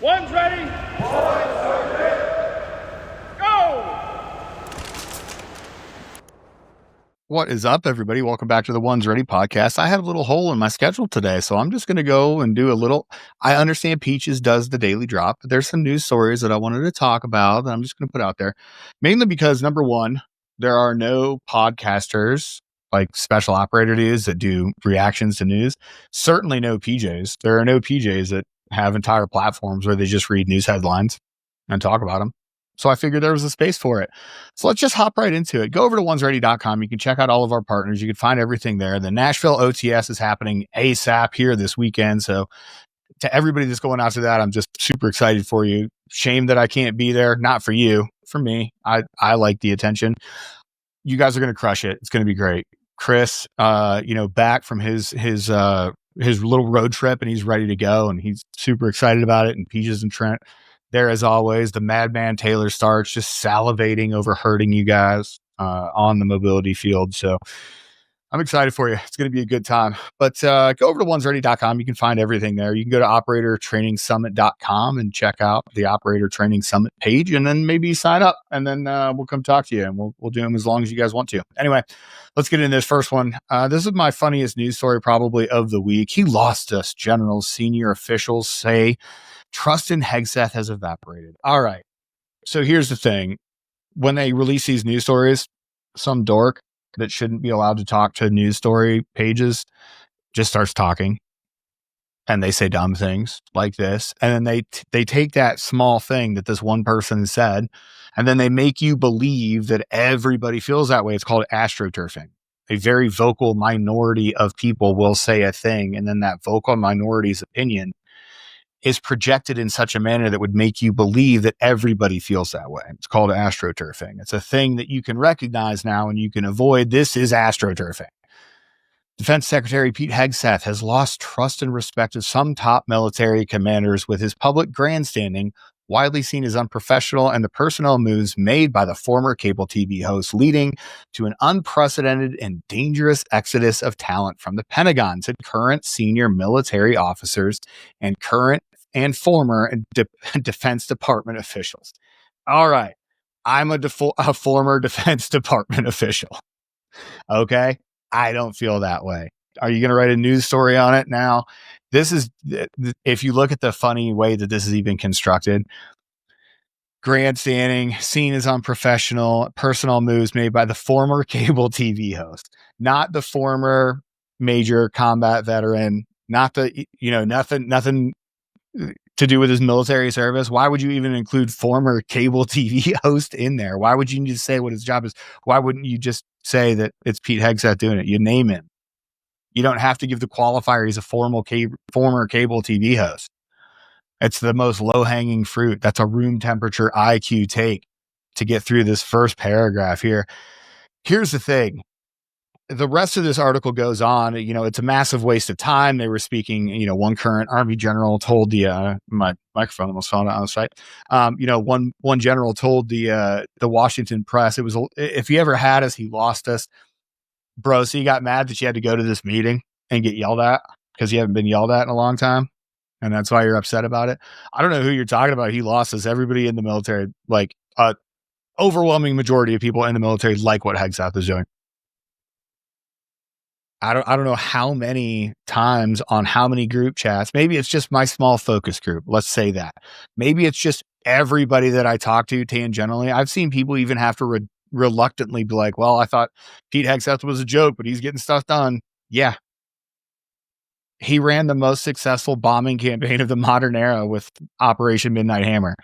One's ready. One's ready. Go! What is up, everybody? Welcome back to the One's Ready podcast. I had a little hole in my schedule today, so I'm just going to go and do a little. I understand Peaches does the daily drop, but there's some news stories that I wanted to talk about that I'm just going to put out there. Mainly because, number one, there are no podcasters like special operator dudes that do reactions to news. Certainly no PJs. There are no PJs that have entire platforms where they just read news headlines and talk about them. So I figured there was a space for it. So let's just hop right into it. Go over to onesready.com. You can check out all of our partners. You can find everything there. The Nashville OTS is happening ASAP here this weekend. So to everybody that's going out to that, I'm just super excited for you. Shame that I can't be there. Not for you, for me. I like the attention. You guys are going to crush it. It's going to be great. Chris, back from his little road trip, and he's ready to go, and he's super excited about it. And Peaches and Trent there as always. The madman Taylor Starch just salivating over hurting you guys on the mobility field. So I'm excited for you. It's going to be a good time. But go over to onesready.com. You can find everything there. You can go to operatortrainingsummit.com and check out the Operator Training Summit page, and then maybe sign up, and then we'll come talk to you, and we'll do them as long as you guys want to. Anyway, let's get into this first one. This is my funniest news story probably of the week. He lost us. Generals, senior officials say trust in Hegseth has evaporated. All right. So here's the thing. When they release these news stories, some dork that shouldn't be allowed to talk to news story pages just starts talking, and they say dumb things like this. And then they take that small thing that this one person said, and then they make you believe that everybody feels that way. It's called astroturfing. A very vocal minority of people will say a thing, and then that vocal minority's opinion is projected in such a manner that would make you believe that everybody feels that way. It's called astroturfing. It's a thing that you can recognize now and you can avoid. This is astroturfing. Defense Secretary Pete Hegseth has lost trust and respect of some top military commanders with his public grandstanding, widely seen as unprofessional, and the personnel moves made by the former cable TV host, leading to an unprecedented and dangerous exodus of talent from the Pentagon, said current senior military officers and current and former Defense Department officials. All right. I'm a former Defense Department official. Okay. I don't feel that way. Are you going to write a news story on it now? This is, if you look at the funny way that this is even constructed, grandstanding, seen as unprofessional, personal moves made by the former cable TV host, not the former major combat veteran, not the, nothing to do with his military service. Why would you even include former cable TV host in there? Why would you need to say what his job is? Why wouldn't you just say that it's Pete Hegseth doing it? You name him. You don't have to give the qualifier. He's a former cable TV host. It's the most low-hanging fruit. That's a room temperature IQ take to get through this first paragraph here. Here's the thing. The rest of this article goes on. It's a massive waste of time. They were speaking, one current Army general told the, my microphone almost fell out on the site. One general told the Washington Press, it was, if he ever had us, he lost us. Bro, so you got mad that you had to go to this meeting and get yelled at because you haven't been yelled at in a long time, and that's why you're upset about it? I don't know who you're talking about. He lost us. Everybody in the military, like overwhelming majority of people in the military, like what Hegseth is doing. I don't know how many times on how many group chats. Maybe it's just my small focus group. Let's say that. Maybe it's just everybody that I talk to tangentially. I've seen people even have to reluctantly be like, well, I thought Pete Hegseth was a joke, but he's getting stuff done. Yeah. He ran the most successful bombing campaign of the modern era with Operation Midnight Hammer.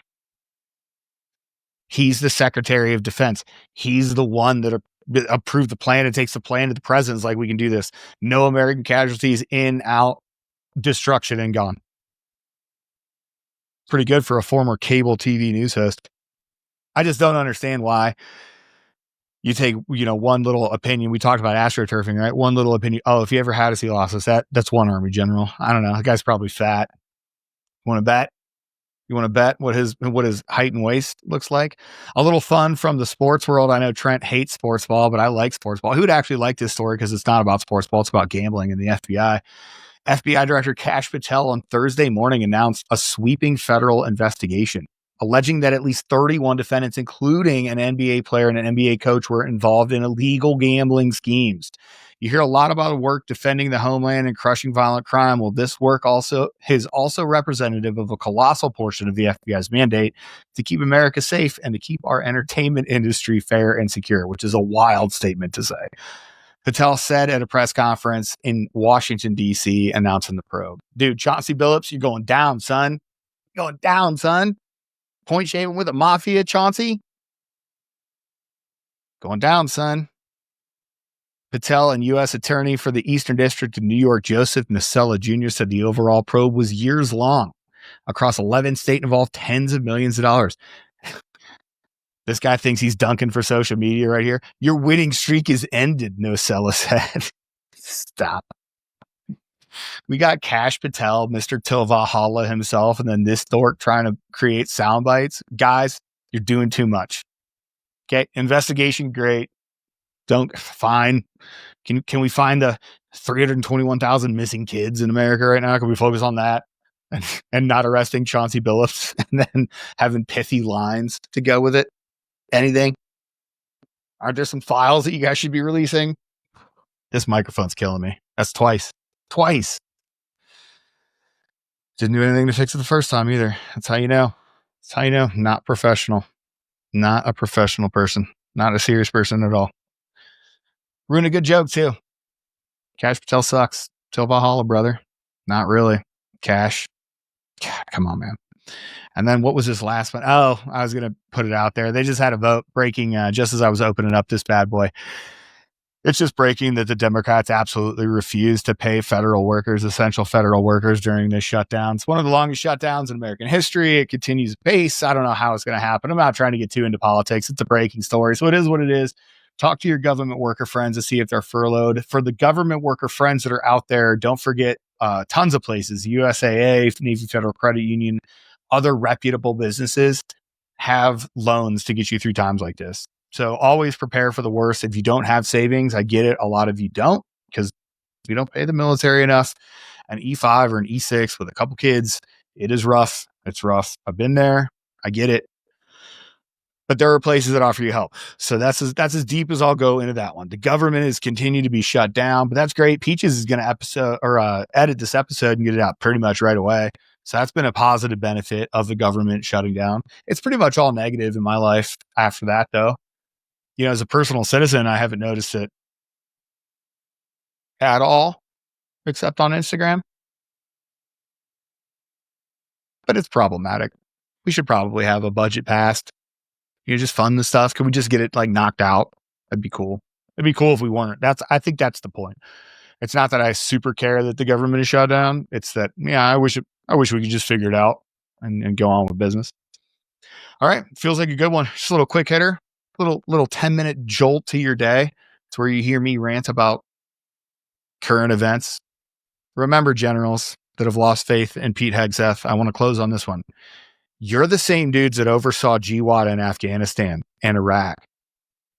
He's the Secretary of Defense. He's the one that approved the plan and takes the plan to the president's like, we can do this. No American casualties, in, out, destruction, and gone. Pretty good for a former cable TV news host. I just don't understand why you take, one little opinion. We talked about astroturfing, right? One little opinion. Oh, if he ever had us, he lost us. That's one Army general. I don't know. The guy's probably fat. Want to bet? You want to bet what his height and waist looks like? A little fun from the sports world. I know Trent hates sports ball, but I like sports ball. Who would actually like this story because it's not about sports ball. It's about gambling and the FBI. FBI Director Kash Patel on Thursday morning announced a sweeping federal investigation, alleging that at least 31 defendants, including an NBA player and an NBA coach, were involved in illegal gambling schemes. You hear a lot about work defending the homeland and crushing violent crime. Well, this work is also representative of a colossal portion of the FBI's mandate to keep America safe and to keep our entertainment industry fair and secure, which is a wild statement to say. Patel said at a press conference in Washington, D.C., announcing the probe. Dude, Chauncey Billups, you're going down, son. You're going down, son. Point shaving with a mafia, Chauncey. Going down, son. Patel and U.S. Attorney for the Eastern District of New York, Joseph Nacella Jr., said the overall probe was years long across 11 states, involved tens of millions of dollars. This guy thinks he's dunking for social media right here. Your winning streak is ended, Nacella said. Stop. We got Kash Patel, Mr. Tilvahala himself, and then this dork trying to create sound bites. Guys, you're doing too much. Okay, investigation, great. Fine. Can we find the 321,000 missing kids in America right now? Can we focus on that and not arresting Chauncey Billups and then having pithy lines to go with it? Anything? Aren't there some files that you guys should be releasing? This microphone's killing me. That's twice. Didn't do anything to fix it the first time either. That's how you know. Not professional. Not a professional person. Not a serious person at all. Ruined a good joke too. Kash Patel sucks. Till Valhalla, brother. Not really. Kash. Come on, man. And then what was this last one? Oh, I was going to put it out there. They just had a vote breaking just as I was opening up this bad boy. It's just breaking that the Democrats absolutely refuse to pay federal workers, essential federal workers, during this shutdown. It's one of the longest shutdowns in American history. It continues pace. I don't know how it's going to happen. I'm not trying to get too into politics. It's a breaking story. So it is what it is. Talk to your government worker friends to see if they're furloughed. For the government worker friends that are out there, don't forget tons of places, USAA, Navy Federal Credit Union, other reputable businesses have loans to get you through times like this. So always prepare for the worst. If you don't have savings, I get it. A lot of you don't, because we don't pay the military enough. An E5 or an E6 with a couple kids, it is rough. It's rough. I've been there. I get it. But there are places that offer you help. So that's as deep as I'll go into that one. The government is continuing to be shut down, but that's great. Peaches is going to edit this episode and get it out pretty much right away. So that's been a positive benefit of the government shutting down. It's pretty much all negative in my life after that, though. You know, as a personal citizen, I haven't noticed it at all, except on Instagram. But it's problematic. We should probably have a budget passed. You know, just fund the stuff. Could we just get it like knocked out? That'd be cool. It'd be cool if we weren't. I think that's the point. It's not that I super care that the government is shut down. It's that, yeah, I wish we could just figure it out and go on with business. All right. Feels like a good one. Just a little quick hitter, little 10-minute jolt to your day. It's where you hear me rant about current events. Remember, generals that have lost faith in Pete Hegseth, I want to close on this one. You're the same dudes that oversaw GWAT in Afghanistan and Iraq,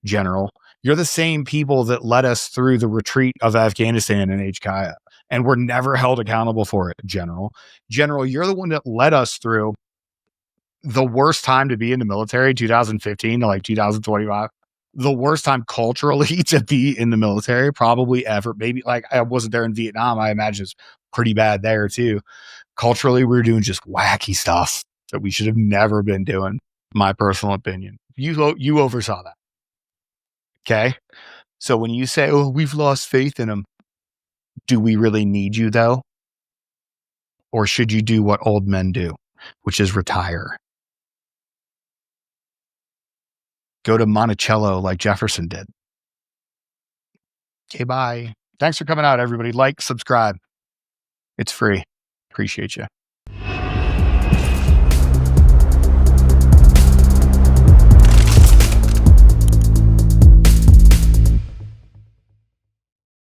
General. You're the same people that led us through the retreat of Afghanistan and HKIA, and were never held accountable for it, General. General, you're the one that led us through the worst time to be in the military, 2015 to like 2025. The worst time culturally to be in the military, probably ever. Maybe like I wasn't there in Vietnam. I imagine it's pretty bad there too. Culturally, we were doing just wacky stuff that we should have never been doing. My personal opinion. You oversaw that. Okay. So when you say, oh, we've lost faith in them, do we really need you though? Or should you do what old men do, which is retire? Go to Monticello like Jefferson did. Okay, bye. Thanks for coming out, everybody. Like, subscribe. It's free. Appreciate you.